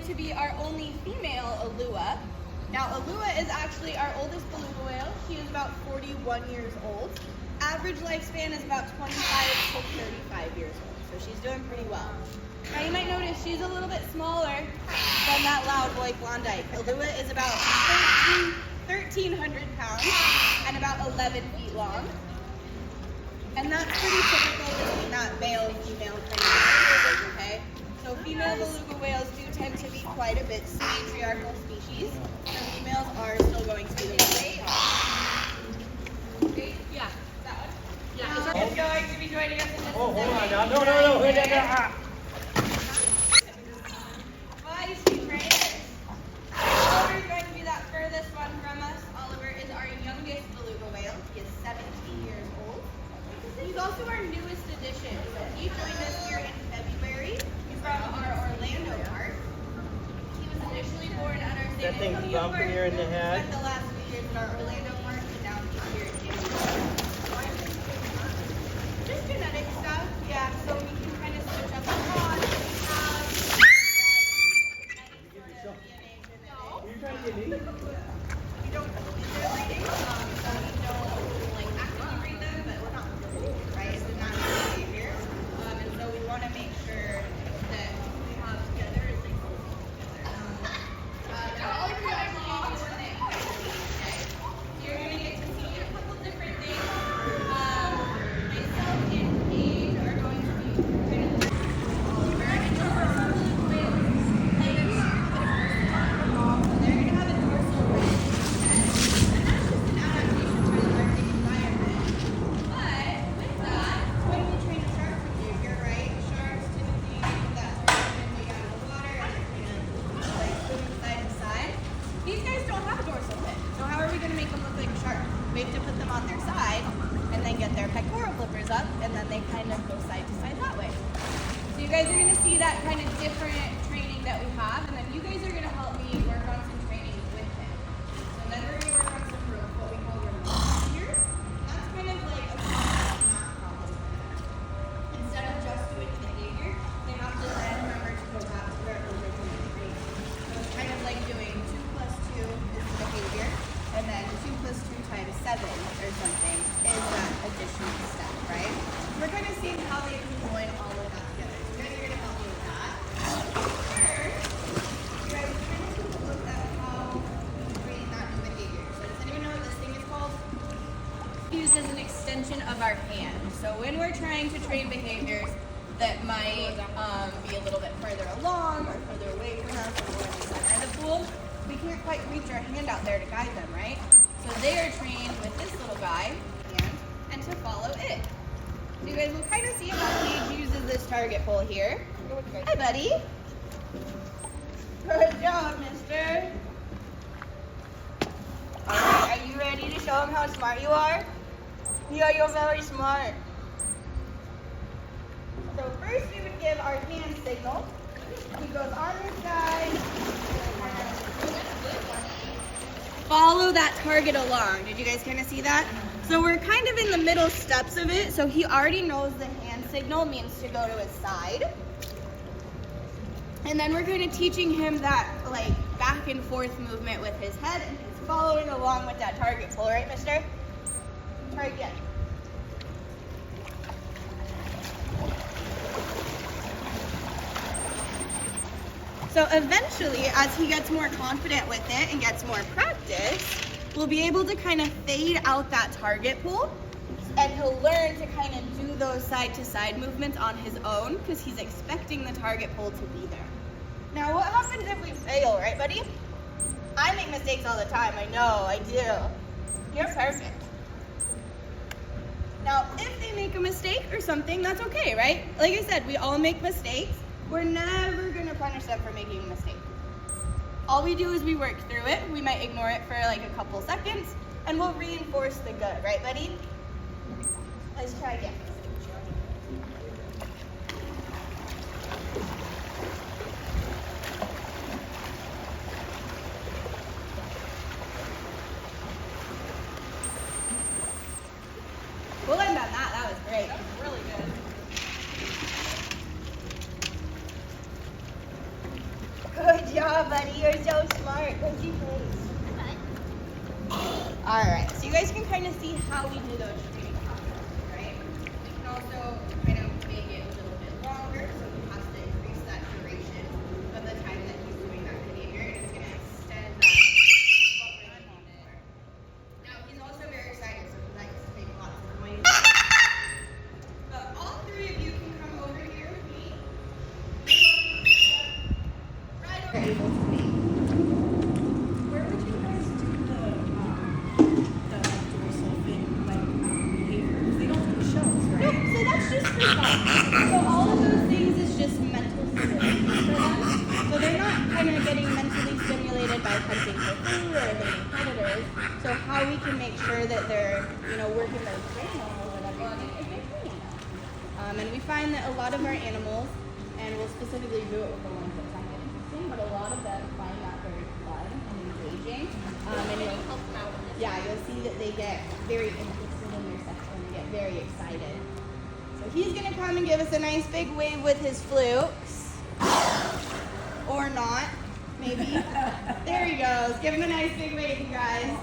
to be our only female Alua. Now, Alua is actually our oldest beluga whale. She is about 41 years old. Average lifespan is about 25 to 35 years old, so she's doing pretty well. Now, you might notice she's a little bit smaller than that loud boy Klondike. Alua is about 1,300 pounds and about 11 feet long. And that's pretty typical between that male-female kind of, okay? So female beluga whales do tend to be quite a bit matriarchal species. The females are still going to be the way. Yeah. That one? Yeah. Is going to be joining us in this. Oh, hold on now. No. Bye, sweet trainers. Oliver is going to be that furthest one from us. Oliver is our youngest beluga whale. He is 17 years old. He's also our newest addition. So he joined us here in February from our Orlando park. He was initially born at our San That thing's Antonio park. bumping you in the head. Spent the last few years at our Orlando park, and now he's here in January. Just genetic stuff, yeah. So we can kind of switch up the rod that we have. Any sort of DNA genetic. Are you trying to get me? We don't do their breeding, so we don't like actively breed them, but we're not right? It's a natural behavior, and so we want to make sure that we have together is like together. Now all of you guys will do one thing. Okay? You're gonna get to see a couple different things. Myself and Paige are going to be kind of Oliver and just for some of the whales, like they're gonna have a dorsal ring. And that's just an adaptation to the Arctic environment. But with that, when we train a shark behavior, right? Sharks typically do that moving out of the water and they're kind of like swimming side to side. These guys don't have a dorsal fin. So how are we going to make them look like a shark? We have to put them on their side and then get their pectoral flippers up and then they kind of go side to side that way. So you guys are going to see that kind of different training that we have, and then you guys are going to help me work on some training with him. So then we're going to work on some what we call remote behavior. That's kind of like a math problem. Instead of just doing the behavior, they have to then remember to go back to their original training. So it's kind of like doing 2 plus 2 is the behavior, and then 2 plus 2 times 7 or something is that additional step, right? We're going to see how they can join all of that together. So you guys are going to help me with that. First, you guys are going to take a look at how we train that new behavior. So does anyone know what this thing is called? Used as an extension of our hand. So when we're trying to train behaviors that might be a little bit further along or further away from us or in the center of the pool, we can't quite reach our hand out there to guide them, right? So they are trained with this little guy and to follow it. So you guys will kind of see how Paige uses this target pole here. Hi, buddy. Good job, mister. All right, are you ready to show him how smart you are? Yeah, you're very smart. So first we would give our hand signal. He goes on this side. Follow that target along. Did you guys kind of see that? So we're kind of in the middle steps of it. So he already knows the hand signal means to go to his side. And then we're kind of teaching him that like back and forth movement with his head, and he's following along with that target pole, right, mister? Try again. So eventually, as he gets more confident with it and gets more practice, we'll be able to kind of fade out that target pole, and he'll learn to kind of do those side-to-side movements on his own because he's expecting the target pole to be there. Now, what happens if we fail, right, buddy? I make mistakes all the time. I know, I do. You're perfect. Now, if they make a mistake or something, that's okay, right? Like I said, we all make mistakes. We're never going to punish them for making a mistake. All we do is we work through it. We might ignore it for like a couple seconds, and we'll reinforce the good, right, buddy? Let's try again. We'll end on that. That was great. That was really good. Good job, buddy. You're so smart. Go see face. All right. So you guys can kind of see how we do those training processes, right? We can also kind of make it a little bit longer, so we have to increase that duration of the time that he's doing that behavior, and it's going to extend that what we're looking for. Now he's also very excited, so he likes to make lots of noise. But all three of you can come over here with me. Right over able to be. Where would you guys do the dorsal fin behavior? Because they don't do shows, right? Nope, so that's just for fun. So all of those things is just mental stimulation for them. So they're not kind of getting mentally stimulated by hunting for food or hitting predators. So how we can make sure that they're, working their brain or whatever is they're cleaning them. And we find that a lot of our animals, and we'll specifically do it with the ones that find it interesting, but a lot of them find that very fun and engaging. And you'll see that they get very interested in their section and get very excited. So he's gonna come and give us a nice big wave with his flukes. Or not, maybe. There he goes. Give him a nice big wave, you guys.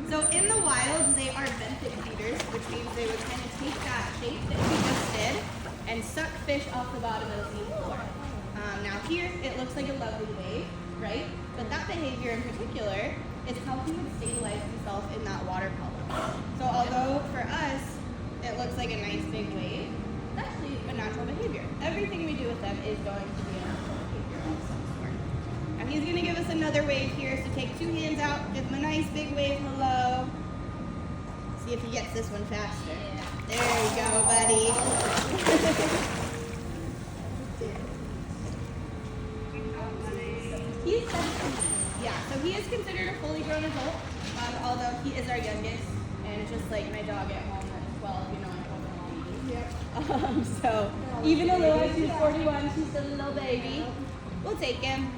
So in the wild, they are benthic feeders, which means they would kind of take that shape that we just did and suck fish off the bottom of the sea floor. Now here, it looks like a lovely wave, right? But that behavior in particular is how he would stabilize himself in that water column. So although for us, it looks like a nice big wave, it's actually a natural behavior. Everything we do with them is going to be a natural behavior of some sort. And he's gonna give us another wave here, so take two hands out, give him a nice big wave, hello. See if he gets this one faster. There you go, buddy. He's 17. Yeah, so he is considered a fully grown adult, although he is our youngest, and just like my dog at home at 12, I'm home alone. Yep. So even though she's 41, she's still a little baby. We'll take him.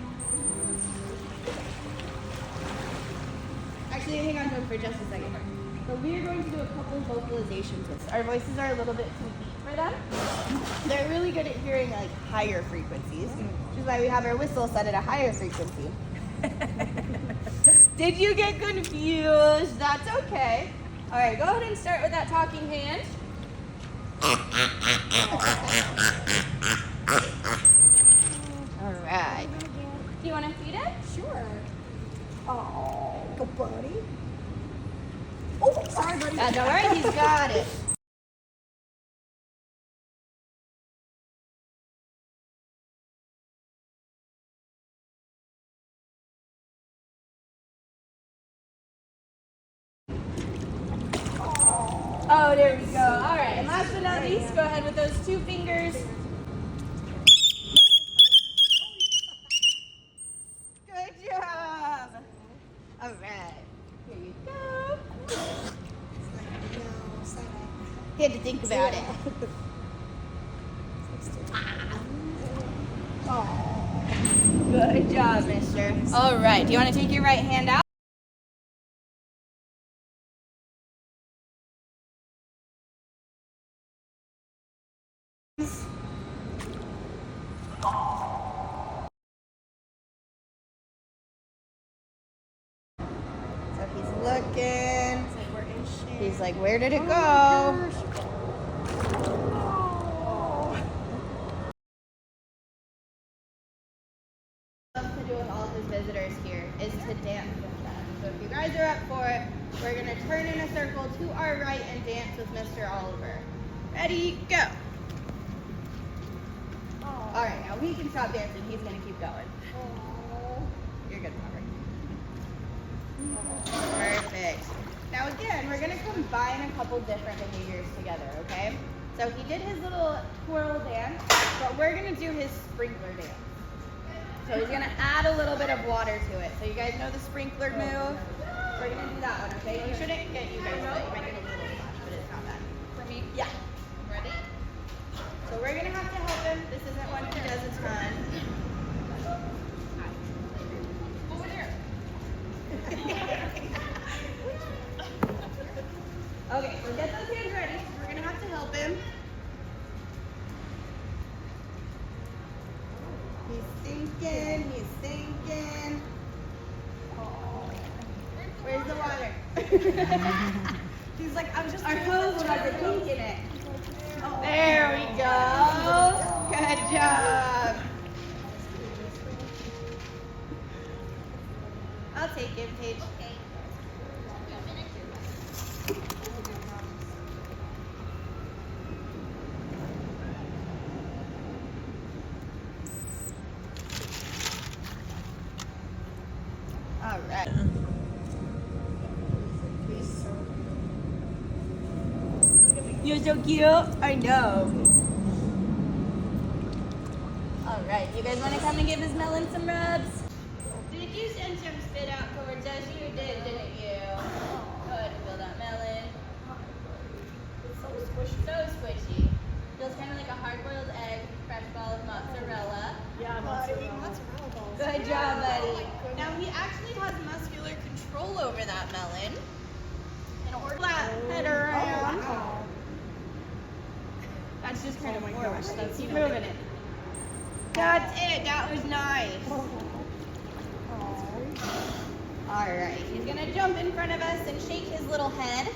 Actually, hang on to him for just a second. So we are going to do a couple vocalizations with this. Our voices are a little bit too deep for them. They're really good at hearing like higher frequencies, which is why we have our whistle set at a higher frequency. Did you get confused? That's okay. All right, go ahead and start with that talking hand. All right. Do you want to feed it? Sure. Oh, good buddy. Oh, sorry, buddy. That's all right. He's got it. Oh, there we go. All right. And last but not least, go ahead with those two fingers. Good job. All right. Here you go. He had to think about it. Good job, mister. All right. Do you want to take your right hand out? So he's looking. He's like, where did it go? Love to do with all of his visitors here is to dance with them. So if you guys are up for it, we're going to turn in a circle to our right and dance with Mr. Oliver. Ready, go. All right, now we can stop dancing. He's going to keep going. You're good, Robert. Perfect. Now again, we're going to combine a couple different behaviors together, okay? So he did his little twirl dance, but we're going to do his sprinkler dance. So he's going to add a little bit of water to it. So you guys know the sprinkler move? We're going to do that one, okay? You shouldn't get you guys wet. You might get a little splash, but it's not bad. For me? Yeah. Ready? So we're going to have to help him. This isn't one he does a ton. Over there. Okay, so get those hands ready. We're going to have to help him. sinking, he's sinking. Where's the water? He's like, I'm just Our doing hose this has a job. kink in it. Oh. There we go. Good job. I'll take it, Paige. Okay. All right. You're so cute. I know. All right, you guys want to come and give this melon some rubs? Did you send some spit out towards us? You did, didn't you? Go ahead and feel that melon. It's so squishy. So squishy. Feels kind of like a hard-boiled egg, fresh ball of mozzarella. Yeah, mozzarella balls. Good job, buddy. Now he actually has muscular control over that melon. And flat head around. Oh, wow. That's just kind Oh of my forward. gosh, that's Keep really moving it. That's it. That was nice. All right. He's gonna jump in front of us and shake his little head.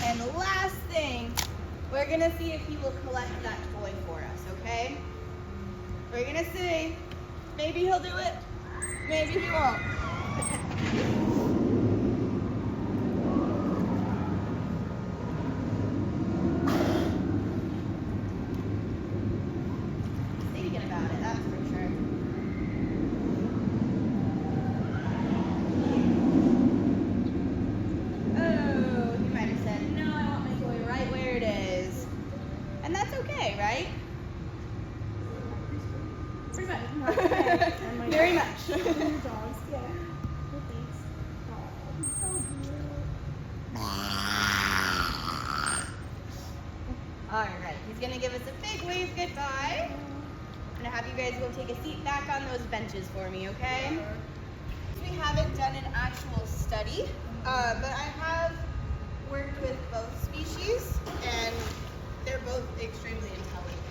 And the last thing, we're gonna see if he will collect that toy for us, okay? We're gonna see. Maybe he'll do it, maybe he won't. Thinking about it, that's for sure. Oh, he might have said, no, I want my toy right where it is. And that's okay, right? Pretty much. Very much. Dogs, yeah. Thanks. Oh, so All right, he's gonna give us a big wave goodbye. I'm gonna have you guys go take a seat back on those benches for me, okay? We haven't done an actual study, but I have worked with both species, and they're both extremely intelligent.